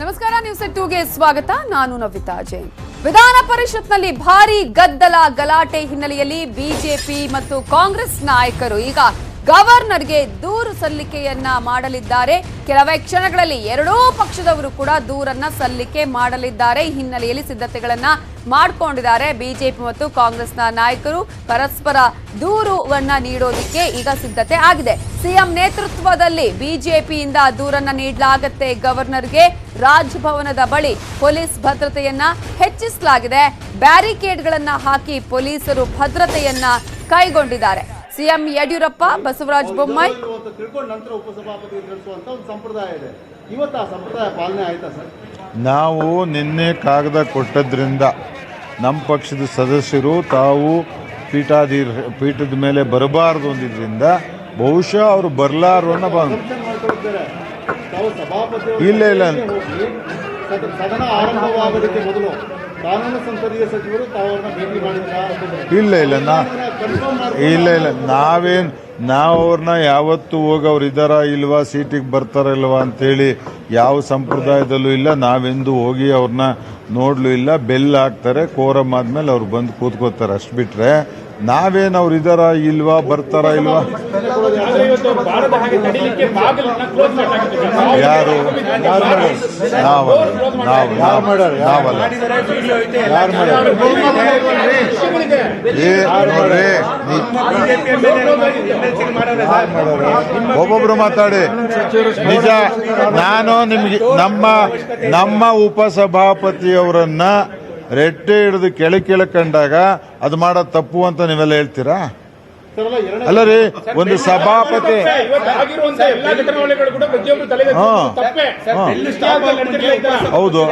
ನಮಸ್ಕಾರ, ನ್ಯೂಸ್ 2ಗೆ ಸ್ವಾಗತ. ನಾನು ನವಿತಾ ಜೈನ್. ವಿಧಾನ ಪರಿಷತ್ನಲ್ಲಿ ಭಾರಿ ಗದ್ದಲ ಗಲಾಟೆ ಹಿನ್ನೆಲೆಯಲ್ಲಿ ಬಿಜೆಪಿ ಮತ್ತು ಕಾಂಗ್ರೆಸ್ ನಾಯಕರು ಈಗ ಗವರ್ನರ್ಗೆ ದೂರು ಸಲ್ಲಿಕೆಯನ್ನ ಮಾಡಲಿದ್ದಾರೆ. ಕೆಲವೇ ಕ್ಷಣಗಳಲ್ಲಿ ಎರಡೂ ಪಕ್ಷದವರು ಕೂಡ ದೂರನ್ನ ಸಲ್ಲಿಕೆ ಮಾಡಲಿದ್ದಾರೆ. ಈ ಹಿನ್ನೆಲೆಯಲ್ಲಿ ಸಿದ್ಧತೆಗಳನ್ನ ಮಾಡಿಕೊಂಡಿದ್ದಾರೆ. ಬಿಜೆಪಿ ಮತ್ತು ಕಾಂಗ್ರೆಸ್ನ ನಾಯಕರು ಪರಸ್ಪರ ದೂರನ್ನ ನೀಡೋದಕ್ಕೆ ಈಗ ಸಿದ್ಧತೆ ಆಗಿದೆ. ಸಿಎಂ ನೇತೃತ್ವದಲ್ಲಿ ಬಿಜೆಪಿಯಿಂದ ದೂರನ್ನ ನೀಡಲಾಗುತ್ತೆ ಗವರ್ನರ್ಗೆ. ರಾಜಭವನದ ಬಳಿ ಪೊಲೀಸ್ ಭದ್ರತೆಯನ್ನ ಹೆಚ್ಚಿಸಲಾಗಿದೆ. ಬ್ಯಾರಿಕೇಡ್ಗಳನ್ನ ಹಾಕಿ ಪೊಲೀಸರು ಭದ್ರತೆಯನ್ನ ಕೈಗೊಂಡಿದ್ದಾರೆ. ಸಿಎಂ ಯಡಿಯೂರಪ್ಪ, ಬಸವರಾಜ ಬೊಮ್ಮಾಯಿ ನಂತರ ಉಪಸಭಾಪತಿ ತಿಳಿಸುವಂತ ಒಂದು ಸಂಪ್ರದಾಯ ಇದೆ. ಇವತ್ತು ಆ ಸಂಪ್ರದಾಯ ಪಾಲನೆ ಆಯ್ತಾ ಸರ್? ನಾವು ನಿನ್ನೆ ಕಾಗದ ಕೊಟ್ಟದ್ರಿಂದ ನಮ್ಮ ಪಕ್ಷದ ಸದಸ್ಯರು ತಾವು ಪೀಠದ ಮೇಲೆ ಬರಬಾರದು ಅಂದಿದ್ರಿಂದ ಬಹುಶಃ ಅವರು ಬರಲಾರು ಅನ್ನೋ ಇಲ್ಲ ಸದನ ಆರಂಭವಾಗೋದಕ್ಕೆ ಮೊದಲು ಕಾನೂನು ಸಂಸದೀಯ ಸಚಿವರು ತಾವನ್ನ ಭೇಟಿ ಇಲ್ಲ ನಾವು ಅವ್ರನ್ನ ಯಾವತ್ತೂ ಹೋಗಿ ಅವ್ರು ಇದ್ದಾರಾ ಇಲ್ವಾ, ಸೀಟಿಗೆ ಬರ್ತಾರ ಇಲ್ವಾ ಅಂತೇಳಿ ಯಾವ ಸಂಪ್ರದಾಯದಲ್ಲೂ ಇಲ್ಲ. ನಾವೆಂದು ಹೋಗಿ ಅವ್ರನ್ನ ನೋಡ್ಲೂ ಇಲ್ಲ. ಬೆಲ್ ಹಾಕ್ತಾರೆ, ಕೋರಮ್ ಆದ್ಮೇಲೆ ಅವ್ರು ಬಂದು ಕೂತ್ಕೋತಾರೆ. ಅಷ್ಟು ಬಿಟ್ರೆ ನಾವೇನು ಅವ್ರು ಇದ್ದಾರಾ ಇಲ್ವಾ, ಬರ್ತಾರಾ ಇಲ್ವಾ, ಯಾರು ಒಬ್ಬೊಬ್ರು ಮಾತಾಡಿ. ನಿಜ, ನಾನು ನಿಮ್ಗೆ ನಮ್ಮ ಉಪಸಭಾಪತಿಯವರನ್ನ ರೆಟ್ಟೆ ಹಿಡಿದು ಕೆಳಕಂಡಾಗ ಅದು ಮಾಡೋದು ತಪ್ಪು ಅಂತ ನೀವೆಲ್ಲ ಹೇಳ್ತೀರಾ? ಅಲ್ಲ ರೀ, ಒಂದು ಸಭಾಪತಿ ಹೌದು,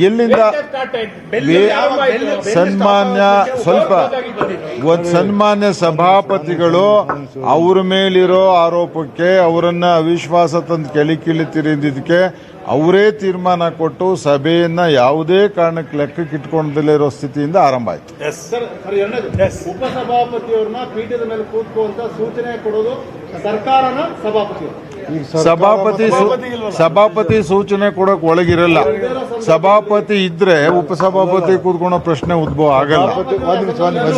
ಎಲ್ಲಿಂದ ಸನ್ಮಾನ್ಯ ಸಭಾಪತಿಗಳು ಅವ್ರ ಮೇಲಿರೋ ಆರೋಪಕ್ಕೆ ಅವರನ್ನ ಅವಿಶ್ವಾಸ ತಂದು ಕೆಳಕಿಳಿತಿರಿದ್ದಕ್ಕೆ ಅವರೇ ತೀರ್ಮಾನ ಕೊಟ್ಟು ಸಭೆಯನ್ನ ಯಾವುದೇ ಕಾರಣಕ್ಕೆ ಲೆಕ್ಕಕ್ಕೆ ಇಟ್ಕೊಂಡಲ್ಲೇ ಇರೋ ಸ್ಥಿತಿಯಿಂದ ಆರಂಭ ಆಯ್ತು. ಉಪಸಭಾಪತಿಯವ್ರನ್ನ ಪೀಠದ ಮೇಲೆ ಕೂತ್ಕುವಂತ ಸೂಚನೆ ಕೊಡೋದು ಸರ್ಕಾರನ ಸಭಾಪತಿ ಸೂಚನೆ ಕೊಡಕ್ ಒಳಗಿರಲ್ಲ. ಸಭಾಪತಿ ಇದ್ರೆ ಉಪಸಭಾಪತಿ ಕೂತ್ಕೊಳ್ಳೋ ಪ್ರಶ್ನೆ ಉದ್ಭವ ಆಗಲ್ಲ.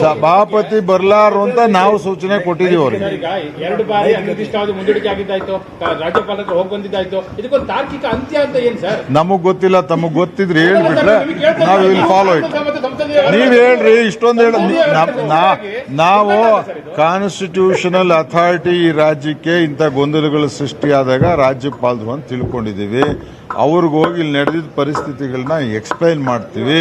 ಸಭಾಪತಿ ಬರ್ಲಾರು ಅಂತ ನಾವು ಸೂಚನೆ ಕೊಟ್ಟಿದೀವಿ ಅವ್ರಿಗೆ. 2 ಬಾರಿ ಅನಿರ್ದಿಷ್ಟವಾದ ಮುಂದೂಡಿಕೆ ಆಗಿದ್ದಾಯ್ತು, ರಾಜ್ಯಪಾಲರು ಹೋಗಿ ಬಂದಿದ್ದಾಯ್ತು. ಇದಕ್ಕೊಂದು ತಾರ್ಕಿಕ ಅಂತ್ಯ ಅಂತ ಏನ್ ಸರ್? ನಮಗ್ ಗೊತ್ತಿಲ್ಲ, ತಮಗ್ ಗೊತ್ತಿದ್ರೆ ಹೇಳ್ಬಿಟ್ರೆ ನಾವು ಇಲ್ಲಿ ಫಾಲೋ ಇಟ್. ನೀವ್ ಹೇಳ್ರಿ, ಇಷ್ಟೊಂದು ಹೇಳ. ನಾವು ಕಾನ್ಸ್ಟಿಟ್ಯೂಷನಲ್ ಅಥಾರಿಟಿ ಈ ರಾಜ್ಯಕ್ಕೆ ಇಂಥ ಗೊಂದಲಗಳು ಸೃಷ್ಟಿಯಾದಾಗ ರಾಜ್ಯಪಾಲರು ಅಂತ ತಿಳ್ಕೊಂಡಿದ್ದೀವಿ. ಅವ್ರಿಗೆ ಹೋಗಿ ಇಲ್ಲಿ ನಡೆದಿದ್ದ ಪರಿಸ್ಥಿತಿಗಳನ್ನ ಎಕ್ಸ್ಪ್ಲೈನ್ ಮಾಡ್ತೀವಿ.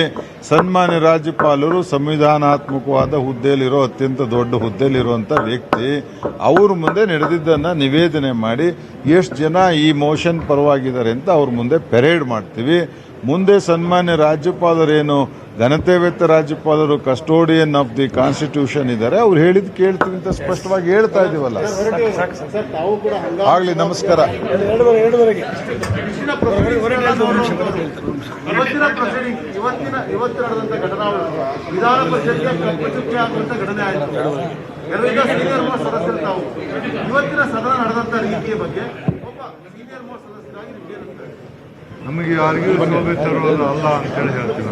ಸನ್ಮಾನ್ಯ ರಾಜ್ಯಪಾಲರು ಸಂವಿಧಾನಾತ್ಮಕವಾದ ಹುದ್ದೆಯಲ್ಲಿರೋ ಅತ್ಯಂತ ದೊಡ್ಡ ಹುದ್ದೆಯಲ್ಲಿರುವಂಥ ವ್ಯಕ್ತಿ. ಅವ್ರ ಮುಂದೆ ನಡೆದಿದ್ದನ್ನು ನಿವೇದನೆ ಮಾಡಿ ಎಷ್ಟು ಜನ ಈ ಮೋಷನ್ ಪರವಾಗಿದ್ದಾರೆ ಅಂತ ಅವ್ರ ಮುಂದೆ ಪೆರೇಡ್ ಮಾಡ್ತೀವಿ. ಮುಂದೆ ಸನ್ಮಾನ್ಯ ರಾಜ್ಯಪಾಲರೇನು ಘನತೆವೆತ್ತ ರಾಜ್ಯಪಾಲರು ಕಸ್ಟೋಡಿಯನ್ ಆಫ್ ದಿ ಕಾನ್ಸ್ಟಿಟ್ಯೂಷನ್ ಇದ್ದಾರೆ, ಅವ್ರು ಹೇಳಿದ್ ಕೇಳ್ತೀವಿ ಅಂತ ಸ್ಪಷ್ಟವಾಗಿ ಹೇಳ್ತಾ ಇದೀವಲ್ಲ. ಆಗ್ಲಿ, ನಮಸ್ಕಾರ. ಇವತ್ತು ನಡೆದಂತ ಘಟನಾವಳಿ ವಿಧಾನ ಪರಿಷತ್ಗೆ ಕಪ್ಪುಚುಕ್ಕೆ ಆಗುವಂತ ಘಟನೆ ಆಯಿತು. ಎರಡರಿಂದ ಸೀನಿಯರ್ ಮೋಸ್ಟ್ ಸದಸ್ಯರು ತಾವು ಇವತ್ತಿನ ಸದನ ನಡೆದಂತ ರೀತಿಯ ಬಗ್ಗೆ ಒಬ್ಬ ಸೀನಿಯರ್ ಮೋಸ್ಟ್ ಸದಸ್ಯರಾಗಿ ನಮಗೆ ಯಾರಿಗೂ ಶೋಭೆ ತರೋದು ಅಲ್ಲ ಅಂತೇಳಿ ಹೇಳ್ತೀನಿ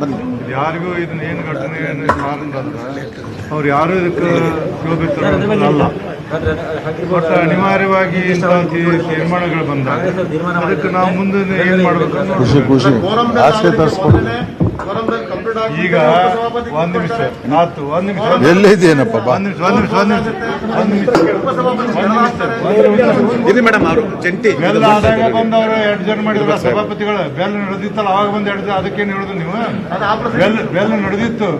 ನಾನು. ಯಾರಿಗೂ ಇದನ್ನ ಏನು ಘಟನೆ ಕಾರಣದಂದ್ರೆ ಅವ್ರು ಯಾರು ಇದಕ್ಕೆ ಶೋಭೆ ತರೋದಲ್ಲ. ಬಟ್ ಅನಿವಾರ್ಯವಾಗಿ ಇಂಥ ತೀರ್ಮಾನಗಳು ಬಂದಾಗ ಅದಕ್ಕೆ ನಾವು ಮುಂದೆ ಏನ್ ಮಾಡ್ಬೇಕು ಈಗ ಒಂದ್ ನಿಮಿಷ ಆತು. ಒಂದ್ ನಿಮಿಷ ಎಲ್ಲಿದೇನಪ್ಪ, ಬೆಲ್ಲ ಆದಾಗ ಬಂದವರು 2 ಜನ ಮಾಡಿದ್ರ ಸಭಾಪತಿಗಳು. ಬೆಲ್ಲ ನಡೆದಿತ್ತಲ್ಲ ಅವಾಗ ಬಂದು 2 ಜನ. ಅದಕ್ಕೇನು ಹೇಳುದು ನೀವು? ಬೆಲ್ಲ ನಡೆದಿತ್ತು,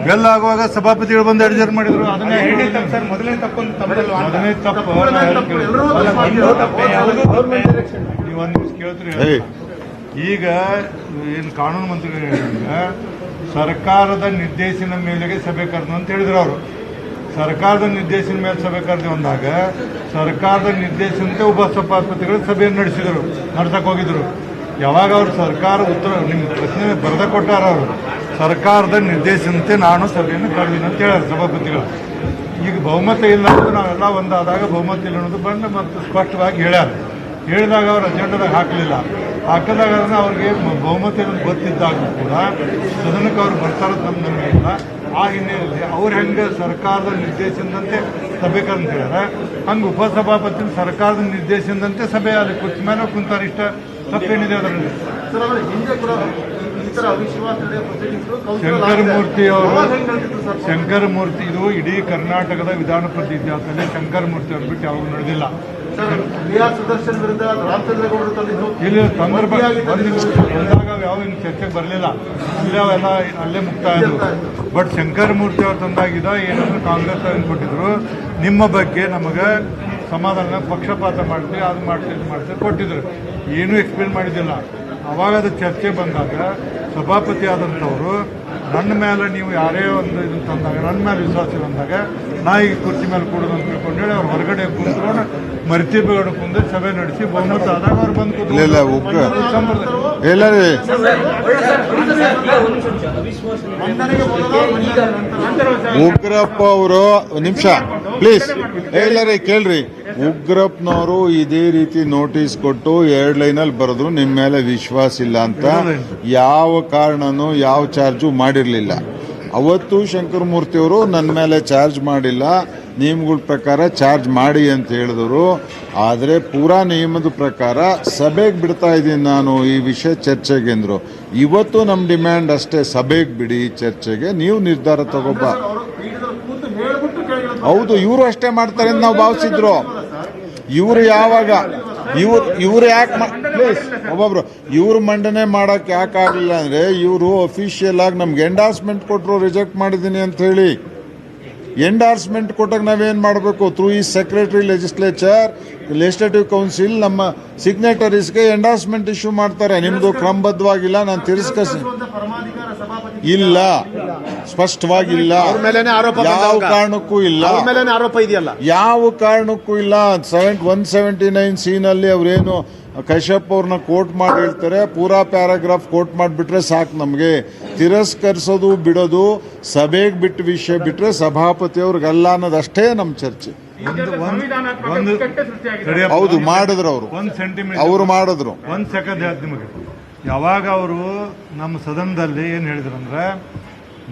ಬೆಲ್ಲ ಆಗುವಾಗ ಸಭಾಪತಿಗಳು ಬಂದು 2 ಜನ ಮಾಡಿದ್ರು. ಅದನ್ನೇ ಮೊದಲನೇ ತಪ್ಪು. ನೀವು ಒಂದ್ ನಿಮಿಷ ಕೇಳ್ತೀರಿ. ಈಗ ಏನು ಕಾನೂನು ಮಂತ್ರಿಗಳು ಹೇಳಿದ್ರೆ ಸರ್ಕಾರದ ನಿರ್ದೇಶನ ಮೇಲೆಗೆ ಸಭೆ ಕರೆದು ಅಂತ ಹೇಳಿದ್ರು ಅವರು. ಸರ್ಕಾರದ ನಿರ್ದೇಶನ ಮೇಲೆ ಸಭೆ ಕರೆದು ಅಂದಾಗ ಸರ್ಕಾರದ ನಿರ್ದೇಶನಕ್ಕೆ ಉಪಸಭಾಪತಿಗಳು ಸಭೆಯನ್ನು ನಡ್ಸಕ್ ಹೋಗಿದ್ರು. ಯಾವಾಗ ಅವರು ಸರ್ಕಾರ ಉತ್ತರ ನಿಮ್ಮ ಪ್ರಶ್ನೆ ಬರೆದ ಕೊಟ್ಟಾರ, ಅವರು ಸರ್ಕಾರದ ನಿರ್ದೇಶನತೆ ನಾನು ಸಭೆಯನ್ನು ಕರೆದಿನಿ ಅಂತ ಹೇಳ್ಯಾರ ಸಭಾಪತಿಗಳು. ಈಗ ಬಹುಮತ ಇಲ್ಲ, ನಾವೆಲ್ಲ ಒಂದಾದಾಗ ಬಹುಮತ ಇಲ್ಲ ಅನ್ನೋದು ಬಂದು ಮತ್ತು ಸ್ಪಷ್ಟವಾಗಿ ಹೇಳ್ಯಾರ. ಹೇಳಿದಾಗ ಅವ್ರು ಅಜೆಂಡಾದಾಗ ಹಾಕಿದಾಗ ಅವ್ರಿಗೆ ಬಹುಮತ ಗೊತ್ತಿದ್ದಾಗೂ ಕೂಡ ಸದನಕ್ಕೆ ಅವ್ರು ಬರ್ತಾರೋದು ನಮ್ಗೆ ಇಲ್ಲ. ಆ ಹಿನ್ನೆಲೆಯಲ್ಲಿ ಅವ್ರು ಹೆಂಗೆ ಸರ್ಕಾರದ ನಿರ್ದೇಶನದಂತೆ ಸಭೆ ಕರೆದು ಹೇಳ್ಯಾರ, ಹಂಗೆ ಉಪಸಭಾಪತಿ ಸರ್ಕಾರದ ನಿರ್ದೇಶನದಂತೆ ಸಭೆ ಅಲ್ಲಿ ಕುರ್ಚಿ ಮೇಲೆ ಕುಂತಾರೆ. ಇಷ್ಟ ತಪ್ಪೇನಿದೆ ಅದರಲ್ಲಿ? ಸರ್, ಆಮೇಲೆ ಹಿಂದೆ ಕೂಡ ಈ ತರ ಅವಿಶ್ವಾಸ ಶಂಕರಮೂರ್ತಿ ಅವರು ಶಂಕರಮೂರ್ತಿ ಇದು ಇಡೀ ಕರ್ನಾಟಕದ ವಿಧಾನ ಪರಿಷತ್ ಇತಿಹಾಸದಲ್ಲಿ ಶಂಕರಮೂರ್ತಿ ಅವ್ರು ಬಿಟ್ಟು ಯಾವಾಗ ನಡೆದಿಲ್ಲ. ಸುದರ್ಶನ್ ವಿರುದ್ಧ ರಾಮಚಂದ್ರಗೌಡರು ತಂದಿದ್ದು ಇಲ್ಲಿ ಸಂದರ್ಭ ಬಂದಾಗ ಯಾವ ಚರ್ಚೆಗೆ ಬರಲಿಲ್ಲ, ಅಲ್ಲೇ ಅವೆಲ್ಲ ಅಲ್ಲೇ ಮುಕ್ತಾಯ ಆದವು. ಬಟ್ ಶಂಕರಮೂರ್ತಿ ಅವ್ರು ತಂದಾಗಿದ್ದ ಏನಂದ್ರೆ ಕಾಂಗ್ರೆಸ್ ಅವ್ರನ್ನ ಕೊಟ್ಟಿದ್ರು, ನಿಮ್ಮ ಬಗ್ಗೆ ನಮಗೆ ಸಮಾಧಾನ ಪಕ್ಷಪಾತ ಮಾಡ್ತೀವಿ, ಅದು ಮಾಡ್ತೀವಿ, ಇದು ಮಾಡ್ತೀವಿ ಕೊಟ್ಟಿದ್ರು. ಏನೂ ಎಕ್ಸ್ಪ್ಲೇನ್ ಮಾಡಿದ್ದಿಲ್ಲ. ಅವಾಗ ಅದು ಚರ್ಚೆ ಬಂದಾಗ ಸಭಾಪತಿ ಆದಂಥವರು ನನ್ನ ಮೇಲೆ ನೀವು ಯಾರೇ ಒಂದು ಇದನ್ನು ತಂದಾಗ ನನ್ನ ಮೇಲೆ ವಿಶ್ವಾಸ ಇಲ್ಲ ಅಂದಾಗ ನಾ ಈಗ ಕುರ್ಚಿ ಮೇಲೆ ಕೂಡೋದು ಅಂತ ತಿಳ್ಕೊಂಡು ಹೇಳಿ ಅವ್ರು ಹೊರಗಡೆ ಕುಂತ್ಕೊಂಡು ಮರಿತಿಬೇಡ ಕುಂದೆ ಸಭೆ ನಡೆಸಿ ಬಹುಮತ ಆದಾಗ ಅವ್ರು ಬಂದು ಉಗ್ರಪ್ಪ ಅವರು ನಿಮಿಷ ಪ್ಲೀಸ್ ಎಲ್ಲರೇ ಕೇಳ್ರಿ. ಉಗ್ರಪ್ಪನವರು ಇದೇ ರೀತಿ ನೋಟಿಸ್ ಕೊಟ್ಟು 2 ಲೈನಲ್ಲಿ ಬರೆದ್ರು ನಿಮ್ಮ ಮೇಲೆ ವಿಶ್ವಾಸ ಇಲ್ಲ ಅಂತ. ಯಾವ ಕಾರಣನೂ ಯಾವ ಚಾರ್ಜು ಮಾಡಿರಲಿಲ್ಲ. ಅವತ್ತು ಶಂಕರಮೂರ್ತಿ ಅವರು ನನ್ನ ಮೇಲೆ ಚಾರ್ಜ್ ಮಾಡಿಲ್ಲ, ನಿಯಮಗಳ ಪ್ರಕಾರ ಚಾರ್ಜ್ ಮಾಡಿ ಅಂತ ಹೇಳಿದ್ರು. ಆದರೆ ಪೂರಾ ನಿಯಮದ ಪ್ರಕಾರ ಸಭೆಗೆ ಬಿಡ್ತಾ ಇದ್ದೀನಿ ನಾನು ಈ ವಿಷಯ ಚರ್ಚೆಗೆ ಅಂದರು. ಇವತ್ತು ನಮ್ಮ ಡಿಮ್ಯಾಂಡ್ ಅಷ್ಟೇ, ಸಭೆಗೆ ಬಿಡಿ ಚರ್ಚೆಗೆ, ನೀವು ನಿರ್ಧಾರ ತಗೋಬ. ಹೌದು, ಇವರು ಅಷ್ಟೇ ಮಾಡ್ತಾರೆ ಅಂತ ನಾವು ಭಾವಿಸಿದ್ರು. ಇವರು ಯಾವಾಗ ಇವ್ರು ಯಾಕೆ ಪ್ಲೀಸ್ ಒಬ್ಬೊಬ್ರು ಇವ್ರು ಮಂಡನೆ ಮಾಡಕ್ ಯಾಕೆ ಆಗಲಿಲ್ಲ ಅಂದ್ರೆ ಇವರು ಅಫಿಷಿಯಲ್ ಆಗಿ ನಮ್ಗೆ ಎಂಡಾರ್ಸ್ಮೆಂಟ್ ಕೊಟ್ಟರು, ರಿಜೆಕ್ಟ್ ಮಾಡಿದ್ದೀನಿ ಅಂತ ಹೇಳಿ. ಎಂಡಾರ್ಸ್ಮೆಂಟ್ ಕೊಟ್ಟಾಗ ನಾವೇನ್ ಮಾಡಬೇಕು? ಥ್ರೂ ಈ ಸೆಕ್ರೆಟರಿ ಲೆಜಿಸ್ಲೇಟಿವ್ ಕೌನ್ಸಿಲ್ ನಮ್ಮ ಸಿಗ್ನೇಟರೀಸ್ಗೆ ಎಂಡಾರ್ಸ್ಮೆಂಟ್ ಇಶ್ಯೂ ಮಾಡ್ತಾರೆ. ನಿಮ್ದು ಕ್ರಮಬದ್ಧವಾಗಿಲ್ಲ, ನಾನು ತಿರಸ್ಕರಿಸಿ ಇಲ್ಲ, ಸ್ಪಷ್ಟವಾಗಿಲ್ಲ, ಯಾವ ಕಾರಣಕ್ಕೂ ಇಲ್ಲ, ಆರೋಪ ಇದೆಯಲ್ಲ, ಯಾವ ಕಾರಣಕ್ಕೂ ಇಲ್ಲ. 179 ಸೀನಲ್ಲಿ ಅವ್ರೇನು ಕಶ್ಯಪ್ ಅವ್ರನ್ನ ಕೋಟ್ ಮಾಡಿ ಹೇಳ್ತಾರೆ, ಪೂರಾ ಪ್ಯಾರಾಗ್ರಾಫ್ ಕೋಟ್ ಮಾಡಿಬಿಟ್ರೆ ಸಾಕು. ನಮಗೆ ತಿರಸ್ಕರಿಸೋದು ಬಿಡೋದು ಸಭೆಗೆ ಬಿಟ್ಟು ವಿಷಯ ಬಿಟ್ರೆ ಸಭಾಪತಿ ಅವ್ರಿಗಲ್ಲ ಅನ್ನೋದಷ್ಟೇ ನಮ್ಮ ಚರ್ಚೆ. ಹೌದು, ಮಾಡಿದ್ರು ಅವರು, 1 ಸೆಂಟಿಮೀಟರ್ ಅವರು ಮಾಡಿದ್ರು. 1 ಸೆಕೆಂಡ್ ಹೇಳ್ತೀನಿ ನಿಮಗೆ. ಯಾವಾಗ ಅವರು ನಮ್ಮ ಸದನದಲ್ಲಿ ಏನು ಹೇಳಿದ್ರಂದ್ರೆ,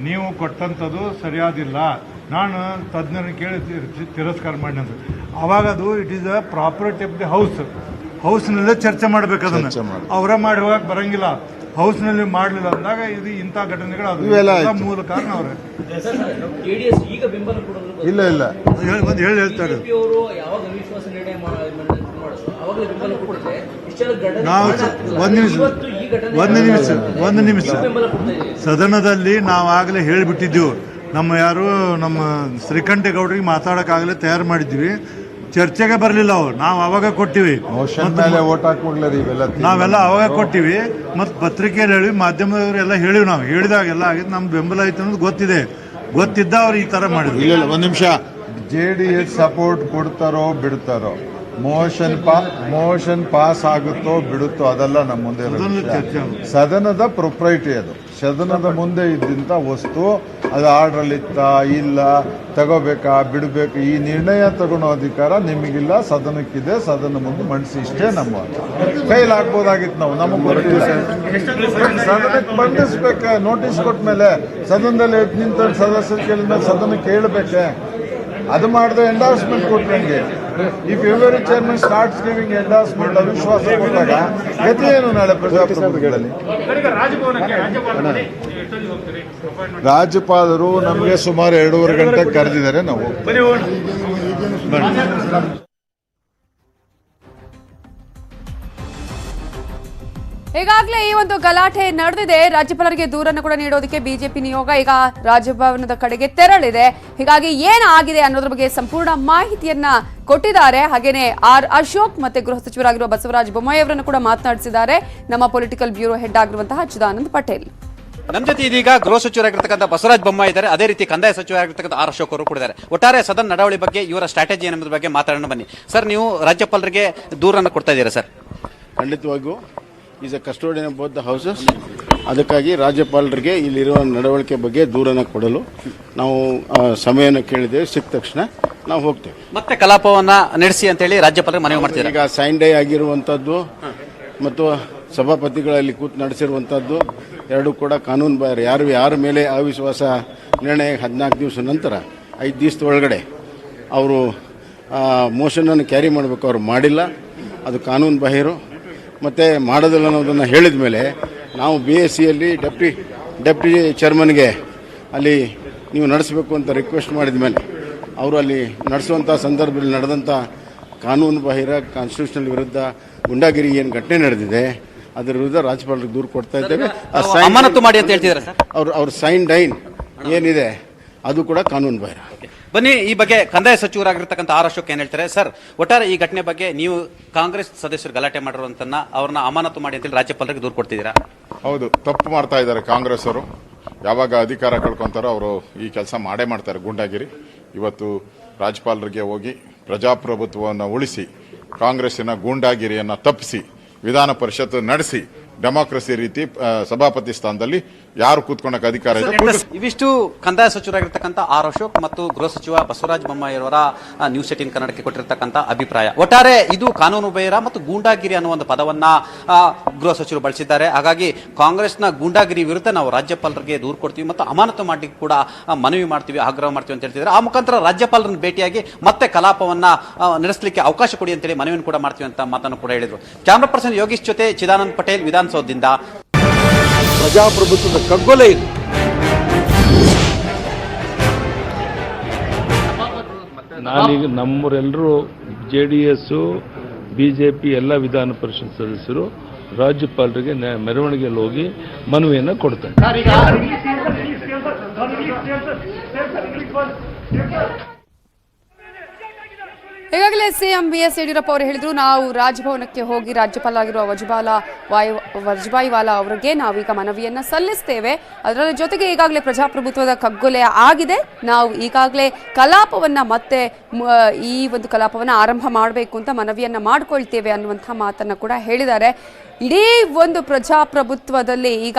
ನೀವು ಕೊಟ್ಟಂಥದ್ದು ಸರಿಯಾದಿಲ್ಲ, ನಾನು ತಜ್ಞರನ್ನು ಕೇಳಿ ತಿರಸ್ಕಾರ ಮಾಡಿ ಅಂತ. ಅವಾಗ ಅದು it is a property of the ಹೌಸ್ನಲ್ಲೇ ಚರ್ಚೆ ಮಾಡ್ಬೇಕು. ಅದನ್ನ ಅವರ ಮಾಡಿ ಹೋಗಕ್ಕೆ ಬರಂಗಿಲ್ಲ. ಹೌಸ್ನಲ್ಲಿ ಮಾಡಲಿಲ್ಲ ಅಂದಾಗ ಇದು ಇಂಥ ಘಟನೆಗಳು ಅದು ಮೂಲ ಕಾರಣ ಅವರೇ. ಇಲ್ಲ ಇಲ್ಲ ಹೇಳ್ತಾರೆ ನಾವು ಒಂದು ನಿಮಿಷ ಸದನದಲ್ಲಿ ನಾವಾಗಲೇ ಹೇಳಿಬಿಟ್ಟಿದ್ದೀವಿ. ನಮ್ಮ ಶ್ರೀಕಂಠೇಗೌಡರಿಗೆ ಮಾತಾಡೋಕ್ಕಾಗಲೇ ತಯಾರು ಮಾಡಿದ್ವಿ. ಚರ್ಚೆಗೆ ಬರಲಿಲ್ಲ ಅವ್ರು, ನಾವು ಅವಾಗ ಕೊಟ್ಟಿವಿ. ನಾವೆಲ್ಲ ಅವಾಗ ಕೊಟ್ಟಿವಿ, ಮತ್ತು ಪತ್ರಿಕೆಯಲ್ಲಿ ಹೇಳಿ, ಮಾಧ್ಯಮದವರೆಲ್ಲ ಹೇಳಿವಿ. ನಾವು ಹೇಳಿದಾಗೆಲ್ಲ ಆಗಿದ್ದು ನಮ್ಮ ಬೆಂಬಲ ಐತೆ ಅನ್ನೋದು ಗೊತ್ತಿದ್ದ ಅವ್ರು ಈ ತರ ಮಾಡಿದ್ರು. ಇಲ್ಲ, ಒಂದು ನಿಮಿಷ. JDS ಸಪೋರ್ಟ್ ಕೊಡ್ತಾರೋ ಬಿಡ್ತಾರೋ, ಮೋಷನ್ ಪಾಸ್ ಆಗುತ್ತೋ ಬಿಡುತ್ತೋ ಅದೆಲ್ಲ ನಮ್ಮ ಮುಂದೆ ಸದನದ ಪ್ರೊಪ್ರೈಟಿ. ಅದು ಸದನದ ಮುಂದೆ ಇದ್ದಂಥ ವಸ್ತು. ಅದು ಆರ್ಡ್ರಲ್ಲಿ ಇತ್ತಾ ಇಲ್ಲ, ತಗೋಬೇಕಾ ಬಿಡಬೇಕು, ಈ ನಿರ್ಣಯ ತಗೊಳ್ಳೋ ಅಧಿಕಾರ ನಿಮಗಿಲ್ಲ, ಸದನಕ್ಕಿದೆ. ಸದನ ಮುಂದೆ ಮಂಡಿಸಿ, ಇಷ್ಟೇ ನಮ್ಮ ಕೈಲಿ ಆಗ್ಬೋದಾಗಿತ್ತು. ನಮಗೆ ಗೊತ್ತಿಲ್ಲ. ಸದನಕ್ಕೆ ಮಂಡಿಸ್ಬೇಕೆ? ನೋಟಿಸ್ ಕೊಟ್ಟ ಮೇಲೆ ಸದನದಲ್ಲಿ ನಿಂತ ಸದಸ್ಯರು ಕೇಳಿದ ಸದನಕ್ಕೆ ಕೇಳಬೇಕೆ? ಅದು ಮಾಡಿದ್ರೆ ಎಂಡಾರ್ಸ್ಮೆಂಟ್ ಕೊಟ್ಟಂಗೆ. If every chairman starts giving endorsement, ಅವಿಶ್ವಾಸ ಕೊಟ್ಟಾಗ ಗತಿ ಏನು ನಾಳೆ ಪ್ರಜಾಪ್ರಭುತ್ವಗಳಲ್ಲಿ? ರಾಜ್ಯಪಾಲರು ನಮಗೆ ಸುಮಾರು 2.5 ಗಂಟೆ ಕರೆದಿದ್ದಾರೆ. ನಾವು ಈಗಾಗಲೇ ಈ ಒಂದು ಗಲಾಟೆ ನಡೆದಿದೆ. ರಾಜ್ಯಪಾಲರಿಗೆ ದೂರನ್ನು ಕೂಡ ನೀಡೋದಕ್ಕೆ ಬಿಜೆಪಿ ನಿಯೋಗ ಈಗ ರಾಜಭವನದ ಕಡೆಗೆ ತೆರಳಿದೆ. ಹೀಗಾಗಿ ಏನಾಗಿದೆ ಅನ್ನೋದ್ರ ಬಗ್ಗೆ ಸಂಪೂರ್ಣ ಮಾಹಿತಿಯನ್ನ ಕೊಟ್ಟಿದ್ದಾರೆ. ಹಾಗೇನೆ ಅಶೋಕ್ ಮತ್ತೆ ಗೃಹ ಸಚಿವರಾಗಿರುವ ಬಸವರಾಜ ಬೊಮ್ಮಾಯಿ ಅವರನ್ನು ಕೂಡ ಮಾತನಾಡಿಸಿದ್ದಾರೆ ನಮ್ಮ ಪೊಲಿಟಿಕಲ್ ಬ್ಯೂರೋ ಹೆಡ್ ಆಗಿರುವಂತಹ ಚಿದಾನಂದ್ ಪಟೇಲ್. ನಮ್ಮ ಜೊತೆ ಇದೀಗ ಗೃಹ ಸಚಿವರಾಗಿರ್ತಕ್ಕಂಥ ಬಸವರಾಜ ಬೊಮ್ಮಾಯಿ ಇದ್ದಾರೆ, ಅದೇ ರೀತಿ ಕಂದಾಯ ಸಚಿವರಾಗಿರ್ತಕ್ಕಂಥ ಅಶೋಕ್ ಅವರು ಕೂಡ ಇದ್ದಾರೆ. ಒಟ್ಟಾರೆ ಸದನ ನಡವಳಿ ಬಗ್ಗೆ, ಇವರ ಸ್ಟ್ರಾಟಜಿ ಏನನ್ನೋದ್ರ ಬಗ್ಗೆ ಮಾತಾಡೋಣ ಬನ್ನಿ. ಸರ್, ನೀವು ರಾಜ್ಯಪಾಲರಿಗೆ ದೂರನ್ನು ಕೊಡ್ತಾ ಇದ್ದೀರಾ ಸರ್? ಖಂಡಿತವಾಗಿಯೂ is A custodian of both the houses. ಅದಕ್ಕಾಗಿ ರಾಜ್ಯಪಾಲರಿಗೆ ಇಲ್ಲಿರುವ ನಡವಳಿಕೆ ಬಗ್ಗೆ ದೂರನ ಕೊಡಲು ನಾವು ಸಮಯನ ಕೇಳಿದ್ದೇವೆ. ಸಿಕ್ಕ ತಕ್ಷಣ ನಾವು ಹೋಗ್ತೇವೆ. ಮತ್ತೆ ಕಲಾಪವನ್ನ ನಡೆಸಿ ಅಂತ ಹೇಳಿ ರಾಜ್ಯಪಾಲರಿಗೆ ಮನವಿ ಮಾಡ್ತಿದ್ದಾರೆ. ಈಗ ಸೈನ್ ಡೇ ಆಗಿರುವಂಥದ್ದು ಮತ್ತು ಸಭಾಪತಿಗಳಲ್ಲಿ ಕೂತು ನಡೆಸಿರುವಂಥದ್ದು ಎರಡೂ ಕೂಡ ಕಾನೂನು ಬಾಹಿರ. ಯಾರ ಮೇಲೆ ಅವಿಶ್ವಾಸ ನಿರ್ಣಯ 14 ದಿವಸ ನಂತರ 5 ದಿವಸದ ಒಳಗಡೆ ಅವರು ಮೋಷನನ್ನು ಕ್ಯಾರಿ ಮಾಡಬೇಕು, ಅವರು ಮಾಡಿಲ್ಲ, ಅದು ಕಾನೂನು ಬಾಹಿರು. ಮತ್ತು ಮಾಡೋದಿಲ್ಲ ಅನ್ನೋದನ್ನು ಹೇಳಿದ ಮೇಲೆ ನಾವು BSCಯಲ್ಲಿ ಡೆಪ್ಟಿ ಚೇರ್ಮನ್ಗೆ ಅಲ್ಲಿ ನೀವು ನಡೆಸಬೇಕು ಅಂತ ರಿಕ್ವೆಸ್ಟ್ ಮಾಡಿದ ಮೇಲೆ ಅವರು ಅಲ್ಲಿ ನಡೆಸುವಂಥ ಸಂದರ್ಭದಲ್ಲಿ ನಡೆದಂಥ ಕಾನೂನು ಬಾಹಿರ ಕಾನ್ಸ್ಟಿಟ್ಯೂಷನಲ್ ವಿರುದ್ಧ ಗುಂಡಾಗಿರಿ ಏನು ಘಟನೆ ನಡೆದಿದೆ ಅದರ ವಿರುದ್ಧ ರಾಜ್ಯಪಾಲರಿಗೆ ದೂರು ಕೊಡ್ತಾ ಇದ್ದೇವೆ. ಅಮಾನತು ಮಾಡಿ ಅಂತ ಹೇಳ್ತಿದ್ದಾರೆ ಸರ್. ಅವ್ರ ಸೈನ್ ಡೈನ್ ಏನಿದೆ ಅದು ಕೂಡ ಕಾನೂನು ಬಾಹಿರ. ಬನ್ನಿ, ಈ ಬಗ್ಗೆ ಕಂದಾಯ ಸಚಿವರಾಗಿರ್ತಕ್ಕಂಥ ಆರ್ ಅಶೋಕ್ ಏನ್ ಹೇಳ್ತಾರೆ. ಸರ್, ಒಟ್ಟಾರೆ ಈ ಘಟನೆ ಬಗ್ಗೆ ನೀವು ಕಾಂಗ್ರೆಸ್ ಸದಸ್ಯರು ಗಲಾಟೆ ಮಾಡಿರುವಂತನ್ನ ಅವ್ರನ್ನ ಅಮಾನತು ಮಾಡಿ ಅಂತೇಳಿ ರಾಜ್ಯಪಾಲರಿಗೆ ದೂರು ಕೊಡ್ತಿದ್ದೀರಾ? ಹೌದು, ತಪ್ಪು ಮಾಡ್ತಾ ಇದ್ದಾರೆ ಕಾಂಗ್ರೆಸ್ ಅವರು. ಯಾವಾಗ ಅಧಿಕಾರ ಕಳ್ಕೊಂತಾರೋ ಅವರು ಈ ಕೆಲಸ ಮಾಡೇ ಮಾಡ್ತಾರೆ, ಗೂಂಡಾಗಿರಿ. ಇವತ್ತು ರಾಜ್ಯಪಾಲರಿಗೆ ಹೋಗಿ ಪ್ರಜಾಪ್ರಭುತ್ವವನ್ನು ಉಳಿಸಿ ಕಾಂಗ್ರೆಸ್ಸಿನ ಗೂಂಡಾಗಿರಿಯನ್ನು ತಪ್ಪಿಸಿ ವಿಧಾನ ಪರಿಷತ್ ನಡೆಸಿ ಡೆಮಾಕ್ರಸಿ ರೀತಿ ಸಭಾಪತಿ ಸ್ಥಾನದಲ್ಲಿ ಯಾರು ಕೂತ್ಕೊಳ್ಳೋಕೆ ಅಧಿಕಾರ ಇದೆ. ಇವಿಷ್ಟು ಕಂದಾಯ ಸಚಿವರಾಗಿರ್ತಕ್ಕಂಥ ಆರ್ ಅಶೋಕ್ ಮತ್ತು ಗೃಹ ಸಚಿವ ಬಸವರಾಜ ಬೊಮ್ಮಾಯಿಯವರ ನ್ಯೂಸ್ 18 ಕನ್ನಡಕ್ಕೆ ಕೊಟ್ಟಿರ್ತಕ್ಕಂಥ ಅಭಿಪ್ರಾಯ. ಒಟ್ಟಾರೆ ಇದು ಕಾನೂನು ಬಾಹಿರ ಮತ್ತು ಗೂಂಡಾಗಿರಿ ಅನ್ನುವ ಒಂದು ಪದವನ್ನ ಗೃಹ ಸಚಿವರು ಬಳಸಿದ್ದಾರೆ. ಹಾಗಾಗಿ ಕಾಂಗ್ರೆಸ್ನ ಗೂಂಡಾಗಿರಿ ವಿರುದ್ಧ ನಾವು ರಾಜ್ಯಪಾಲರಿಗೆ ದೂರು ಕೊಡ್ತೀವಿ ಮತ್ತು ಅಮಾನತು ಮಾಡಲಿಕ್ಕೆ ಕೂಡ ಮನವಿ ಮಾಡ್ತೀವಿ, ಆಗ್ರಹ ಮಾಡ್ತೀವಿ ಅಂತ ಹೇಳ್ತಿದ್ದಾರೆ. ಆ ಮುಖಾಂತರ ರಾಜ್ಯಪಾಲರನ್ನು ಭೇಟಿಯಾಗಿ ಮತ್ತೆ ಕಲಾಪವನ್ನ ನಡೆಸಲಿಕ್ಕೆ ಅವಕಾಶ ಕೊಡಿ ಅಂತೇಳಿ ಮನವಿಯನ್ನು ಕೂಡ ಮಾಡ್ತೀವಿ ಅಂತ ಮಾತನ್ನು ಕೂಡ ಹೇಳಿದರು. ಕ್ಯಾಮರಾ ಪರ್ಸನ್ ಯೋಗೀಶ್ ಜೊತೆ ಚಿದಾನಂದ್ ಪಟೇಲ್, ವಿಧಾನಸೌಧದಿಂದ. ಪ್ರಜಾಪ್ರಭುತ್ವದ ಕಗ್ಗೊಲೆ ಇದು. ನಾನೀಗ ನಮ್ಮವರೆಲ್ಲರೂ JDS, BJP ಎಲ್ಲ ವಿಧಾನ ಪರಿಷತ್ ಸದಸ್ಯರು ರಾಜ್ಯಪಾಲರಿಗೆ ಮೆರವಣಿಗೆಯಲ್ಲಿ ಹೋಗಿ ಮನವಿಯನ್ನು ಕೊಡ್ತಾರೆ. ಈಗಾಗಲೇ ಸಿಎಂ BS ಯಡಿಯೂರಪ್ಪ ಅವರು ಹೇಳಿದ್ರು, ನಾವು ರಾಜಭವನಕ್ಕೆ ಹೋಗಿ ರಾಜ್ಯಪಾಲರಾಗಿರುವ ವಜುಭಾಯಿ ವಾಲಾ ಅವರಿಗೆ ನಾವೀಗ ಮನವಿಯನ್ನ ಸಲ್ಲಿಸ್ತೇವೆ. ಅದರ ಜೊತೆಗೆ ಈಗಾಗಲೇ ಪ್ರಜಾಪ್ರಭುತ್ವದ ಕಗ್ಗೊಲೆ ಆಗಿದೆ, ನಾವು ಈಗಾಗಲೇ ಕಲಾಪವನ್ನ ಮತ್ತೆ ಈ ಒಂದು ಕಲಾಪವನ್ನ ಆರಂಭ ಮಾಡಬೇಕು ಅಂತ ಮನವಿಯನ್ನ ಮಾಡ್ಕೊಳ್ತೇವೆ ಅನ್ನುವಂಥ ಮಾತನ್ನ ಕೂಡ ಹೇಳಿದ್ದಾರೆ. ಇಡೀ ಒಂದು ಪ್ರಜಾಪ್ರಭುತ್ವದಲ್ಲಿ ಈಗ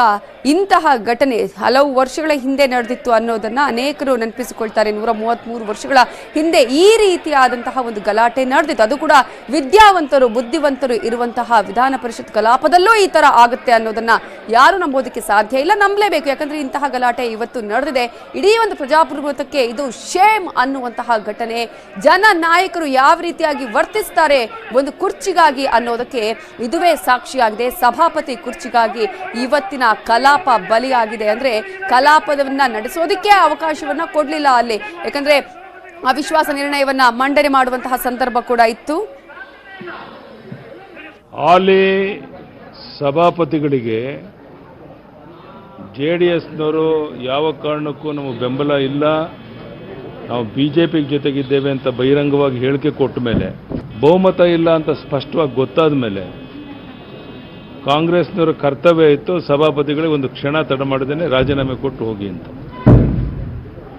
ಇಂತಹ ಘಟನೆ ಹಲವು ವರ್ಷಗಳ ಹಿಂದೆ ನಡೆದಿತ್ತು ಅನ್ನೋದನ್ನ ಅನೇಕರು ನೆನಪಿಸಿಕೊಳ್ತಾರೆ. 133 ವರ್ಷಗಳ ಹಿಂದೆ ಈ ರೀತಿಯಾದಂತಹ ಒಂದು ಗಲಾಟೆ ನಡೆದಿತ್ತು. ಅದು ಕೂಡ ವಿದ್ಯಾವಂತರು, ಬುದ್ಧಿವಂತರು ಇರುವಂತಹ ವಿಧಾನ ಪರಿಷತ್ ಕಲಾಪದಲ್ಲೂ ಈ ತರ ಆಗುತ್ತೆ ಅನ್ನೋದನ್ನ ಯಾರು ನಂಬೋದಕ್ಕೆ ಸಾಧ್ಯ ಇಲ್ಲ, ನಂಬಲೇಬೇಕು. ಯಾಕಂದ್ರೆ ಇಂತಹ ಗಲಾಟೆ ಇವತ್ತು ನಡೆದಿದೆ. ಇಡೀ ಒಂದು ಪ್ರಜಾಪ್ರಭುತ್ವಕ್ಕೆ ಇದು ಶೇಮ್ ಅನ್ನುವಂತಹ ಘಟನೆ. ಜನ ನಾಯಕರು ಯಾವ ರೀತಿಯಾಗಿ ವರ್ತಿಸ್ತಾರೆ ಒಂದು ಕುರ್ಚಿಗಾಗಿ ಅನ್ನೋದಕ್ಕೆ ಇದುವೇ ಸಾಕ್ಷಿಯಾಗಿದೆ. ಸಭಾಪತಿ ಕುರ್ಚಿಗಾಗಿ ಇವತ್ತಿನ ಕಲಾಪ ಬಲಿಯಾಗಿದೆ. ಅಂದ್ರೆ ಕಲಾಪವನ್ನ ನಡೆಸೋದಕ್ಕೆ ಅವಕಾಶವನ್ನ ಕೊಡ್ಲಿಲ್ಲ ಅಲ್ಲಿ. ಯಾಕಂದ್ರೆ ಅವಿಶ್ವಾಸ ನಿರ್ಣಯವನ್ನ ಮಂಡನೆ ಮಾಡುವಂತಹ ಸಂದರ್ಭ ಕೂಡ ಇತ್ತು. ಅಲ್ಲಿ ಸಭಾಪತಿಗಳಿಗೆ JDSನವರು ಯಾವ ಕಾರಣಕ್ಕೂ ನಮಗೆ ಬೆಂಬಲ ಇಲ್ಲ, ನಾವು BJP ಜೊತೆಗಿದ್ದೇವೆ ಅಂತ ಬಹಿರಂಗವಾಗಿ ಹೇಳಿಕೆ ಕೊಟ್ಟ ಮೇಲೆ, ಬಹುಮತ ಇಲ್ಲ ಅಂತ ಸ್ಪಷ್ಟವಾಗಿ ಗೊತ್ತಾದ ಮೇಲೆ ಕಾಂಗ್ರೆಸ್ನವರ ಕರ್ತವ್ಯ ಇತ್ತು ಸಭಾಪತಿಗಳಿಗೆ ಒಂದು ಕ್ಷಣ ತಡ ಮಾಡದೇನೆ ರಾಜೀನಾಮೆ ಕೊಟ್ಟು ಹೋಗಿ ಅಂತ.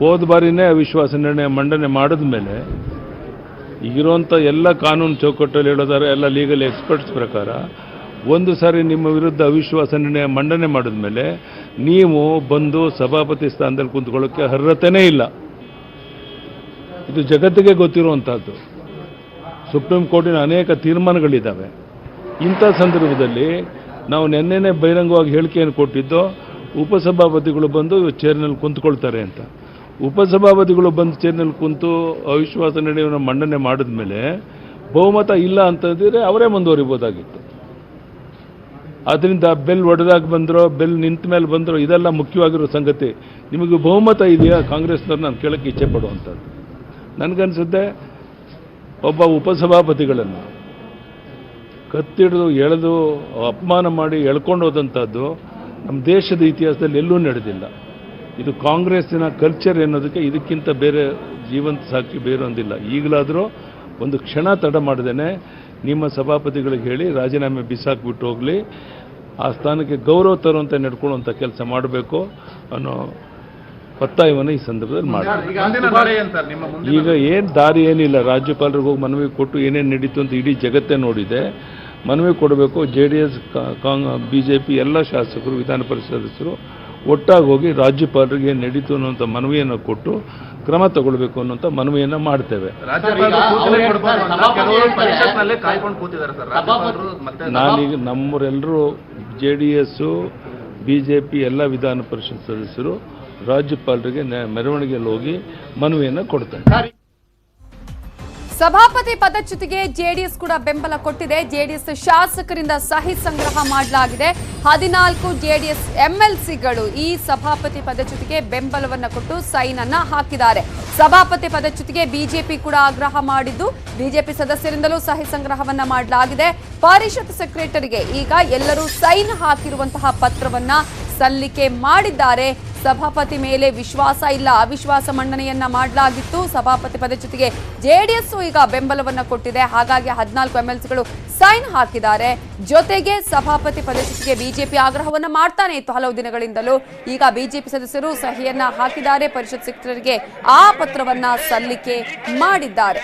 ಹೋದ ಬಾರಿನೇ ಅವಿಶ್ವಾಸ ನಿರ್ಣಯ ಮಂಡನೆ ಮಾಡಿದ ಮೇಲೆ ಈಗಿರುವಂಥ ಎಲ್ಲ ಕಾನೂನು ಚೌಕಟ್ಟಲ್ಲಿ ಹೇಳೋದಾರೆ ಎಲ್ಲ ಲೀಗಲ್ ಎಕ್ಸ್ಪರ್ಟ್ಸ್ ಪ್ರಕಾರ ಒಂದು ಸಾರಿ ನಿಮ್ಮ ವಿರುದ್ಧ ಅವಿಶ್ವಾಸ ನಿರ್ಣಯ ಮಂಡನೆ ಮಾಡಿದ ಮೇಲೆ ನೀವು ಬಂದು ಸಭಾಪತಿ ಸ್ಥಾನದಲ್ಲಿ ಕುಂತ್ಕೊಳ್ಳೋಕ್ಕೆ ಅರ್ಹತೆಯೇ ಇಲ್ಲ. ಇದು ಜಗತ್ತಿಗೆ ಗೊತ್ತಿರುವಂಥದ್ದು. ಸುಪ್ರೀಂ ಕೋರ್ಟಿನ ಅನೇಕ ತೀರ್ಮಾನಗಳಿದ್ದಾವೆ. ಇಂಥ ಸಂದರ್ಭದಲ್ಲಿ ನಾವು ನೆನ್ನೆನೇ ಬಹಿರಂಗವಾಗಿ ಹೇಳಿಕೆಯನ್ನು ಕೊಟ್ಟಿದ್ದು, ಉಪಸಭಾಪತಿಗಳು ಬಂದು ಚೇರ್ನಲ್ಲಿ ಕುಂತ್ಕೊಳ್ತಾರೆ ಅಂತ. ಉಪಸಭಾಪತಿಗಳು ಬಂದು ಚೇರ್ನಲ್ಲಿ ಕುಂತು ಅವಿಶ್ವಾಸ ನಿರ್ಣಯವನ್ನು ಮಂಡನೆ ಮಾಡಿದ ಮೇಲೆ ಬಹುಮತ ಇಲ್ಲ ಅಂತಂದಿದ್ರೆ ಅವರೇ ಮುಂದುವರಿಬೋದಾಗಿತ್ತು. ಆದ್ದರಿಂದ ಬೆಲ್ ಒಡೆದಾಗ ಬಂದರೋ, ಬೆಲ್ ನಿಂತ ಮೇಲೆ ಬಂದರೋ, ಇದೆಲ್ಲ ಮುಖ್ಯವಾಗಿರೋ ಸಂಗತಿ. ನಿಮಗೆ ಬಹುಮತ ಇದೆಯಾ ಕಾಂಗ್ರೆಸ್ನವ್ರು ನಾನು ಕೇಳೋಕ್ಕೆ ಇಚ್ಛೆ ಪಡುವಂಥದ್ದು. ನನಗನ್ಸುತ್ತೆ ಒಬ್ಬ ಉಪಸಭಾಪತಿಗಳನ್ನು ಕತ್ತಿಡಿದು ಎಳೆದು ಅಪಮಾನ ಮಾಡಿ ಎಳ್ಕೊಂಡು ಹೋದಂಥದ್ದು ನಮ್ಮ ದೇಶದ ಇತಿಹಾಸದಲ್ಲಿ ಎಲ್ಲೂ ನಡೆದಿಲ್ಲ. ಇದು ಕಾಂಗ್ರೆಸ್ಸಿನ ಕಲ್ಚರ್ ಎನ್ನೋದಕ್ಕೆ ಇದಕ್ಕಿಂತ ಬೇರೆ ಜೀವಂತ ಸಾಕ್ಷಿ ಬೇರೊಂದಿಲ್ಲ. ಈಗಲಾದರೂ ಒಂದು ಕ್ಷಣ ತಡ ಮಾಡದೇನೆ ನಿಮ್ಮ ಸಭಾಪತಿಗಳಿಗೆ ಹೇಳಿ ರಾಜೀನಾಮೆ ಬಿಸಾಕ್ಬಿಟ್ಟು ಹೋಗಲಿ, ಆ ಸ್ಥಾನಕ್ಕೆ ಗೌರವ ತರುವಂತೆ ನಡ್ಕೊಳ್ಳುವಂಥ ಕೆಲಸ ಮಾಡಬೇಕು ಅನ್ನೋ ಒತ್ತಾಯವನ್ನು ಈ ಸಂದರ್ಭದಲ್ಲಿ ಮಾಡಿ. ಈಗ ಏನು ದಾರಿ ಏನಿಲ್ಲ, ರಾಜ್ಯಪಾಲರಿಗೆ ಹೋಗಿ ಮನವಿ ಕೊಟ್ಟು ಏನೇನು ನಡೀತು ಅಂತ ಇಡೀ ಜಗತ್ತೇ ನೋಡಿದೆ. ಮನವಿ ಕೊಡಬೇಕು. JDS BJP ಎಲ್ಲ ಶಾಸಕರು, ವಿಧಾನ ಪರಿಷತ್ ಸದಸ್ಯರು ಒಟ್ಟಾಗಿ ಹೋಗಿ ರಾಜ್ಯಪಾಲರಿಗೆ ನಡೀತು ಅನ್ನುವಂಥ ಮನವಿಯನ್ನು ಕೊಟ್ಟು ಕ್ರಮ ತಗೊಳ್ಬೇಕು ಅನ್ನುವಂಥ ಮನವಿಯನ್ನು ಮಾಡ್ತೇವೆ. ನಾನೀಗ ನಮ್ಮರೆಲ್ಲರೂ JDS BJP ಎಲ್ಲ ವಿಧಾನ ಪರಿಷತ್ ಸದಸ್ಯರು ರಾಜ್ಯಪಾಲರಿಗೆ ಮೆರವಣಿಗೆಯಲ್ಲಿ ಹೋಗಿ ಮನವಿಯನ್ನು ಕೊಡ್ತಾರೆ. ಸಭಾಪತಿ ಪದಚ್ಯುತಿಗೆ ಜೆಡಿಎಸ್ ಕೂಡ ಬೆಂಬಲ ಕೊಟ್ಟಿದೆ. ಜೆಡಿಎಸ್ ಶಾಸಕರಿಂದ ಸಹಿ ಸಂಗ್ರಹ ಮಾಡಲಾಗಿದೆ. 14 ಜೆಡಿಎಸ್ MLCಗಳು ಈ ಸಭಾಪತಿ ಪದಚ್ಯುತಿಗೆ ಬೆಂಬಲವನ್ನ ಕೊಟ್ಟು ಸೈನ್ ಅನ್ನ ಹಾಕಿದ್ದಾರೆ. ಸಭಾಪತಿ ಪದಚ್ಯುತಿಗೆ ಬಿಜೆಪಿ ಕೂಡ ಆಗ್ರಹ ಮಾಡಿದ್ದು ಬಿಜೆಪಿ ಸದಸ್ಯರಿಂದಲೂ ಸಹಿ ಸಂಗ್ರಹವನ್ನ ಮಾಡಲಾಗಿದೆ. ಪರಿಷತ್ ಸೆಕ್ರೆಟರಿಗೆ ಈಗ ಎಲ್ಲರೂ ಸೈನ್ ಹಾಕಿರುವಂತಹ ಪತ್ರವನ್ನ ಸಲ್ಲಿಕೆ ಮಾಡಿದ್ದಾರೆ. ಸಭಾಪತಿ ಮೇಲೆ ವಿಶ್ವಾಸ ಇಲ್ಲ, ಅವಿಶ್ವಾಸ ಮಂಡನೆಯನ್ನ ಮಾಡಲಾಗಿತ್ತು. ಸಭಾಪತಿ ಪದಚ್ಯುತಿಗೆ ಜೆಡಿಎಸ್ ಈಗ ಬೆಂಬಲವನ್ನ ಕೊಟ್ಟಿದೆ. ಹಾಗಾಗಿ 14 MLCಗಳು ಸೈನ್ ಹಾಕಿದ್ದಾರೆ. ಜೊತೆಗೆ ಸಭಾಪತಿ ಪದಚ್ಯುತಿಗೆ ಬಿಜೆಪಿ ಆಗ್ರಹವನ್ನ ಮಾಡ್ತಾನೆ ಇತ್ತು ಹಲವು ದಿನಗಳಿಂದಲೂ. ಈಗ ಬಿಜೆಪಿ ಸದಸ್ಯರು ಸಹಿಯನ್ನ ಹಾಕಿದ್ದಾರೆ. ಪರಿಷತ್ ಸೆಕ್ರೆಟರಿಗೆ ಆ ಪತ್ರವನ್ನ ಸಲ್ಲಿಕೆ ಮಾಡಿದ್ದಾರೆ.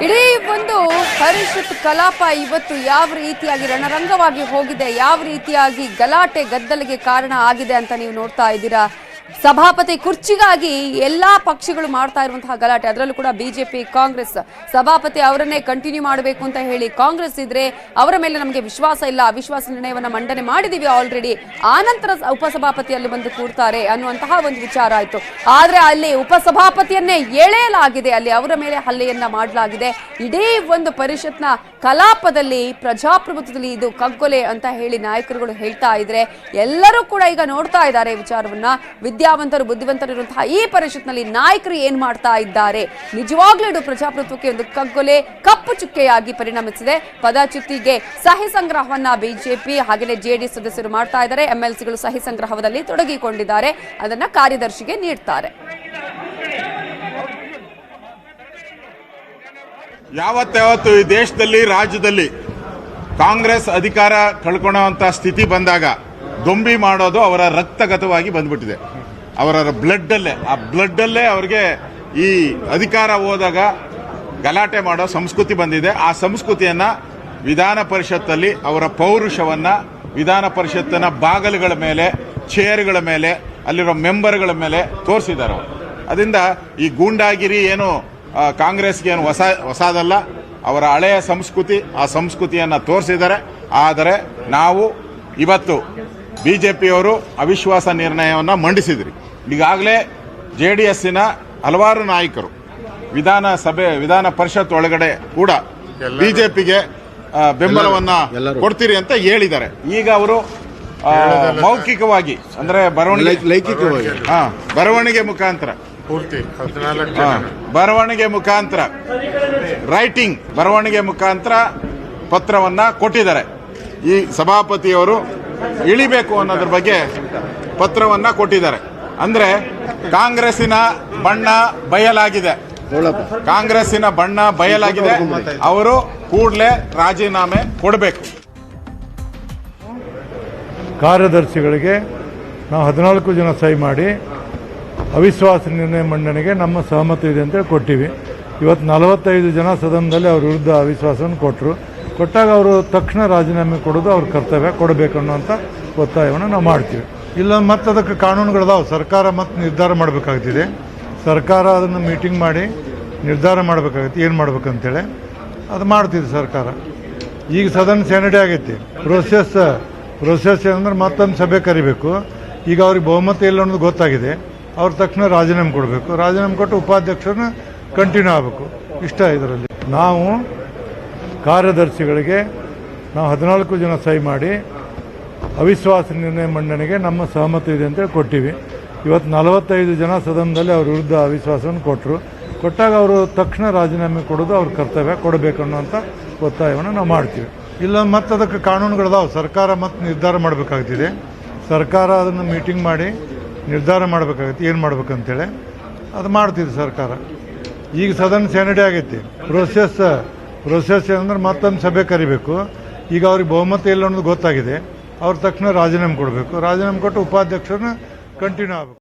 ಇಡೀ ಒಂದು ಪರಿಷತ್ ಕಲಾಪ ಇವತ್ತು ಯಾವ ರೀತಿಯಾಗಿ ರಣರಂಗವಾಗಿ ಹೋಗಿದೆ, ಯಾವ ರೀತಿಯಾಗಿ ಗಲಾಟೆ ಗದ್ದಲಿಗೆ ಕಾರಣ ಆಗಿದೆ ಅಂತ ನೀವು ನೋಡ್ತಾ ಇದ್ದೀರಾ. ಸಭಾಪತಿ ಕುರ್ಚಿಗಾಗಿ ಎಲ್ಲಾ ಪಕ್ಷಗಳು ಮಾಡ್ತಾ ಇರುವಂತಹ ಗಲಾಟೆ, ಅದರಲ್ಲೂ ಕೂಡ ಬಿಜೆಪಿ ಕಾಂಗ್ರೆಸ್ ಸಭಾಪತಿ ಅವರನ್ನೇ ಕಂಟಿನ್ಯೂ ಮಾಡಬೇಕು ಅಂತ ಹೇಳಿ ಕಾಂಗ್ರೆಸ್ ಇದ್ರೆ ಅವರ ಮೇಲೆ ನಮಗೆ ವಿಶ್ವಾಸ ಇಲ್ಲ, ಅವಿಶ್ವಾಸ ನಿರ್ಣಯವನ್ನ ಮಂಡನೆ ಮಾಡಿದೀವಿ ಆಲ್ರೆಡಿ, ಆನಂತರ ಉಪಸಭಾಪತಿಯಲ್ಲಿ ಬಂದು ಕೂರ್ತಾರೆ ಅನ್ನುವಂತಹ ಒಂದು ವಿಚಾರ ಆಯ್ತು. ಆದ್ರೆ ಅಲ್ಲಿ ಉಪಸಭಾಪತಿಯನ್ನೇ ಎಳೆಯಲಾಗಿದೆ, ಅಲ್ಲಿ ಅವರ ಮೇಲೆ ಹಲ್ಲೆಯನ್ನ ಮಾಡಲಾಗಿದೆ. ಇಡೀ ಒಂದು ಪರಿಷತ್ನ ಕಲಾಪದಲ್ಲಿ ಪ್ರಜಾಪ್ರಭುತ್ವದಲ್ಲಿ ಇದು ಕಗ್ಗೊಲೆ ಅಂತ ಹೇಳಿ ನಾಯಕರುಗಳು ಹೇಳ್ತಾ ಇದ್ರೆ ಎಲ್ಲರೂ ಕೂಡ ಈಗ ನೋಡ್ತಾ ಇದ್ದಾರೆ ವಿಚಾರವನ್ನ. ವಿದ್ಯಾವಂತರು ಬುದ್ಧಿವಂತರು ಇರುವಂತಹ ಈ ಪರಿಷತ್ನಲ್ಲಿ ನಾಯಕರು ಏನ್ ಮಾಡ್ತಾ ಇದ್ದಾರೆ, ನಿಜವಾಗ್ಲೂ ಇದು ಪ್ರಜಾಪ್ರಭುತ್ವಕ್ಕೆ ಒಂದು ಕಗ್ಗೊಲೆ, ಕಪ್ಪು ಚುಕ್ಕೆಯಾಗಿ ಪರಿಣಮಿಸಿದೆ. ಪದಚ್ಯುತಿಗೆ ಸಹಿ ಸಂಗ್ರಹವನ್ನ ಬಿಜೆಪಿ ಹಾಗೆಯೇ ಜೆಡಿಎಸ್ ಸದಸ್ಯರು ಮಾಡ್ತಾ ಇದ್ದಾರೆ. MLCಗಳು ಸಹಿ ಸಂಗ್ರಹದಲ್ಲಿ ತೊಡಗಿಕೊಂಡಿದ್ದಾರೆ, ಅದನ್ನ ಕಾರ್ಯದರ್ಶಿಗೆ ನೀಡ್ತಾರೆ. ಯಾವತ್ತಾವತ್ತು ಈ ದೇಶದಲ್ಲಿ, ರಾಜ್ಯದಲ್ಲಿ ಕಾಂಗ್ರೆಸ್ ಅಧಿಕಾರ ಕಳ್ಕೊಳ್ಳುವಂತ ಸ್ಥಿತಿ ಬಂದಾಗ ದೊಂಬಿ ಮಾಡೋದು ಅವರ ರಕ್ತಗತವಾಗಿ ಬಂದ್ಬಿಟ್ಟಿದೆ. ಅವರ ಬ್ಲಡ್ ಅಲ್ಲೇ ಅವರಿಗೆ ಈ ಅಧಿಕಾರ ಹೋದಾಗ ಗಲಾಟೆ ಮಾಡೋ ಸಂಸ್ಕೃತಿ ಬಂದಿದೆ. ಆ ಸಂಸ್ಕೃತಿಯನ್ನ ವಿಧಾನ ಪರಿಷತ್ತಲ್ಲಿ ಅವರ ಪೌರುಷವನ್ನ ವಿಧಾನ ಪರಿಷತ್ತಿನ ಬಾಗಲುಗಳ ಮೇಲೆ, ಚೇರ್ಗಳ ಮೇಲೆ, ಅಲ್ಲಿರೋ ಮೆಂಬರ್ಗಳ ಮೇಲೆ ತೋರಿಸಿದ್ದಾರೆ. ಅದರಿಂದ ಈ ಗೂಂಡಾಗಿರಿ ಏನು ಕಾಂಗ್ರೆಸ್ಗೆ ಏನು ಹೊಸದಲ್ಲ, ಅವರ ಹಳೆಯ ಸಂಸ್ಕೃತಿ, ಆ ಸಂಸ್ಕೃತಿಯನ್ನು ತೋರಿಸಿದ್ದಾರೆ. ಆದರೆ ನಾವು ಇವತ್ತು ಬಿಜೆಪಿಯವರು ಅವಿಶ್ವಾಸ ನಿರ್ಣಯವನ್ನು ಮಂಡಿಸಿದ್ರಿ. ಈಗಾಗಲೇ JDSನ ಹಲವಾರು ನಾಯಕರು ವಿಧಾನ ಪರಿಷತ್ ಒಳಗಡೆ ಕೂಡ ಬಿಜೆಪಿಗೆ ಬೆಂಬಲವನ್ನ ಕೊಡ್ತೀರಿ ಅಂತ ಹೇಳಿದ್ದಾರೆ. ಈಗ ಅವರು ಮೌಖಿಕವಾಗಿ ಅಂದ್ರೆ ಲೈಂಗಿಕವಾಗಿ ಬರವಣಿಗೆ ಮುಖಾಂತರ ಬರವಣಿಗೆ ಮುಖಾಂತರ ಪತ್ರವನ್ನ ಕೊಟ್ಟಿದ್ದಾರೆ. ಈ ಸಭಾಪತಿಯವರು ಇಳಿಬೇಕು ಅನ್ನೋದ್ರ ಬಗ್ಗೆ ಪತ್ರವನ್ನ ಕೊಟ್ಟಿದ್ದಾರೆ. ಅಂದ್ರೆ ಕಾಂಗ್ರೆಸ್ಸಿನ ಬಣ್ಣ ಬಯಲಾಗಿದೆ, ಅವರು ಕೂಡಲೇ ರಾಜೀನಾಮೆ ಕೊಡಬೇಕು. ಕಾರ್ಯದರ್ಶಿಗಳಿಗೆ ನಾವು 14 ಜನ ಸಹಿ ಮಾಡಿ ಅವಿಶ್ವಾಸ ನಿರ್ಣಯ ಮಂಡನೆಗೆ ನಮ್ಮ ಸಹಮತ ಇದೆ ಅಂತ ಕೊಟ್ಟಿವಿ. ಇವತ್ತು 45 ಜನ ಸದನದಲ್ಲಿ ಅವ್ರ ವಿರುದ್ಧ ಅವಿಶ್ವಾಸವನ್ನು ಕೊಟ್ಟಾಗ ಅವರು ತಕ್ಷಣ ರಾಜೀನಾಮೆ ಕೊಡೋದು ಅವ್ರ ಕರ್ತವ್ಯ, ಕೊಡಬೇಕು ಅನ್ನೋಂಥ ಒತ್ತಾಯವನ್ನು ನಾವು ಮಾಡ್ತೀವಿ. ಇಲ್ಲ ಮತ್ತೆ ಅದಕ್ಕೆ ಕಾನೂನುಗಳದಾವೆ, ಸರ್ಕಾರ ಮತ್ತೆ ನಿರ್ಧಾರ ಮಾಡಬೇಕಾಗ್ತಿದೆ. ಸರ್ಕಾರ ಅದನ್ನು ಮೀಟಿಂಗ್ ಮಾಡಿ ನಿರ್ಧಾರ ಮಾಡಬೇಕಾಗುತ್ತೆ, ಏನು ಮಾಡ್ಬೇಕಂತೇಳಿ ಅದು ಮಾಡ್ತಿದೆ ಸರ್ಕಾರ. ಈಗ ಸದನ ಸ್ಯಾನಿಟಿ ಆಗೈತಿ, ಪ್ರೊಸೆಸ್ ಏನಂದ್ರೆ ಮತ್ತೊಂದು ಸಭೆ ಕರಿಬೇಕು. ಈಗ ಅವ್ರಿಗೆ ಬಹುಮತ ಇಲ್ಲ ಅನ್ನೋದು ಗೊತ್ತಾಗಿದೆ, ಅವ್ರ ತಕ್ಷಣ ರಾಜೀನಾಮೆ ಕೊಡಬೇಕು. ರಾಜೀನಾಮೆ ಕೊಟ್ಟು ಉಪಾಧ್ಯಕ್ಷರನ್ನ ಕಂಟಿನ್ಯೂ ಆಗಬೇಕು. ಇಷ್ಟ ಇದರಲ್ಲಿ ನಾವು ಕಾರ್ಯದರ್ಶಿಗಳಿಗೆ ನಾವು 14 ಜನ ಸಹಿ ಮಾಡಿ ಅವಿಶ್ವಾಸ ನಿರ್ಣಯ ಮಂಡನೆಗೆ ನಮ್ಮ ಸಹಮತ ಇದೆ ಅಂತೇಳಿ ಕೊಟ್ಟಿವಿ. ಇವತ್ತು 45 ಜನ ಸದನದಲ್ಲಿ ಅವ್ರ ವಿರುದ್ಧ ಅವಿಶ್ವಾಸವನ್ನು ಕೊಟ್ಟಾಗ ಅವರು ತಕ್ಷಣ ರಾಜೀನಾಮೆ ಕೊಡೋದು ಅವ್ರ ಕರ್ತವ್ಯ, ಕೊಡಬೇಕು ಅನ್ನೋಂಥ ಒತ್ತಾಯವನ್ನು ನಾವು ಮಾಡ್ತೀವಿ. ಇಲ್ಲ ಮತ್ತೆ ಅದಕ್ಕೆ ಕಾನೂನುಗಳದಾವೆ, ಸರ್ಕಾರ ಮತ್ತೆ ನಿರ್ಧಾರ ಮಾಡಬೇಕಾಗ್ತಿದೆ. ಸರ್ಕಾರ ಅದನ್ನು ಮೀಟಿಂಗ್ ಮಾಡಿ ನಿರ್ಧಾರ ಮಾಡಬೇಕಾಗತ್ತೆ, ಏನು ಮಾಡ್ಬೇಕಂತೇಳಿ ಅದು ಮಾಡ್ತಿದೆ ಸರ್ಕಾರ. ಈಗ ಸದನ ಸ್ಯಾನಿಟಿ ಆಗೈತಿ. ಪ್ರೊಸೆಸ್ ಏನಂದ್ರೆ ಮತ್ತೊಂದು ಸಭೆ ಕರಿಬೇಕು. ಈಗ ಅವ್ರಿಗೆ ಬಹುಮತ ಇಲ್ಲ ಅನ್ನೋದು ಗೊತ್ತಾಗಿದೆ. ಅವ್ರ ತಕ್ಷಣ ರಾಜೀನಾಮೆ ಕೊಡಬೇಕು. ರಾಜೀನಾಮೆ ಕೊಟ್ಟು ಉಪಾಧ್ಯಕ್ಷರನ್ನ ಕಂಟಿನ್ಯೂ ಆಗಬೇಕು.